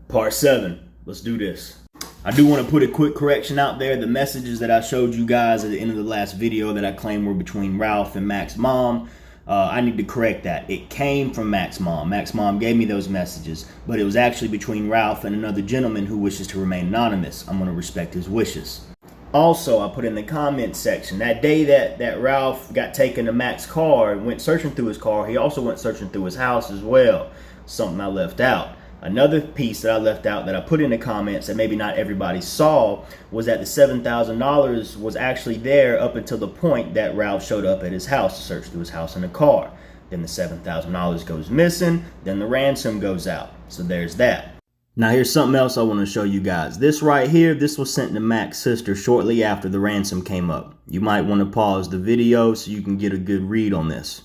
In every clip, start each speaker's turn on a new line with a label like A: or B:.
A: Part 7. Let's do this. I do want to put a quick correction out there. The messages that I showed you guys at the end of the last video that I claimed were between Ralph and Mac's mom, I need to correct that. It came from Mac's mom. Mac's mom gave me those messages, but it was actually between Ralph and another gentleman who wishes to remain anonymous. I'm going to respect his wishes. Also, I put in the comments section, that day that Ralph got taken to Mac's car and went searching through his car, he also went searching through his house as well. Something I left out. Another piece that I left out that I put in the comments that maybe not everybody saw was that the $7,000 was actually there up until the point that Ralph showed up at his house to search through his house in a car. Then the $7,000 goes missing, then the ransom goes out. So there's that. Now here's something else I want to show you guys. This right here, this was sent to Mac's sister shortly after the ransom came up. You might want to pause the video so you can get a good read on this.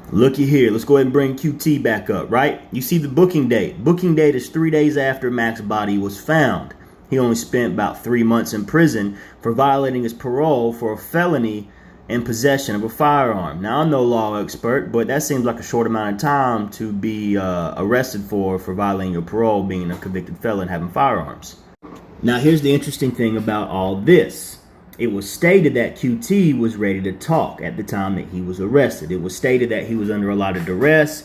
A: Looky here, let's go ahead and bring QT back up, right? You see the booking date. Booking date is 3 days after Mac's body was found. He only spent about 3 months in prison for violating his parole for a felony in possession of a firearm. Now, I'm no law expert, but that seems like a short amount of time to be arrested for violating your parole, being a convicted felon, having firearms. Now, here's the interesting thing about all this. It was stated that QT was ready to talk at the time that he was arrested. It was stated that he was under a lot of duress.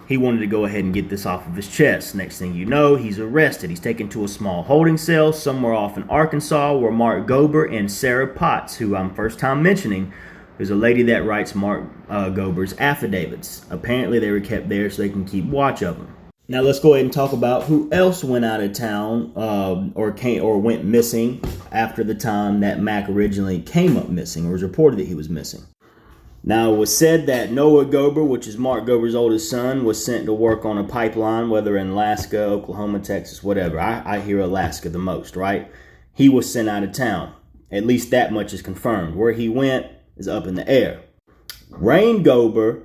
A: He wanted to go ahead and get this off of his chest. Next thing you know, he's arrested. He's taken to a small holding cell somewhere off in Arkansas where Mark Gober and Sarah Potts, who I'm first time mentioning, is a lady that writes Mark Gober's affidavits. Apparently they were kept there so they can keep watch of him. Now let's go ahead and talk about who else went out of town or went missing after the time that Mac originally came up missing or was reported that he was missing. Now it was said that Noah Gober, which is Mark Gober's oldest son, was sent to work on a pipeline, whether in Alaska, Oklahoma, Texas, whatever. I hear Alaska the most, right? He was sent out of town. At least that much is confirmed. Where he went is up in the air. Rain Gober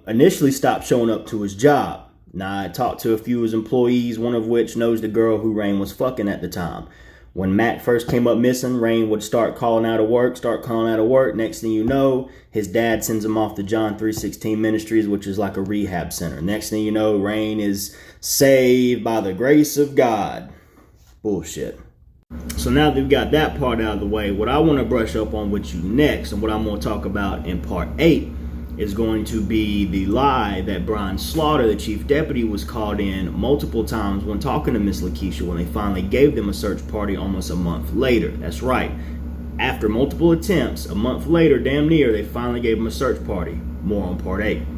A: initially stopped showing up to his job. Now, I talked to a few of his employees, one of which knows the girl who Rain was fucking at the time. When Mac first came up missing, Rain would start calling out of work. Next thing you know, his dad sends him off to John 316 Ministries, which is like a rehab center. Next thing you know, Rain is saved by the grace of God. Bullshit. So now that we've got that part out of the way, what I want to brush up on with you next, and what I'm going to talk about in part 8, is going to be the lie that Brian Slaughter, the chief deputy, was called in multiple times when talking to Miss Lakeisha when they finally gave them a search party almost a month later. That's right. After multiple attempts, a month later, damn near, they finally gave him a search party. More on part 8.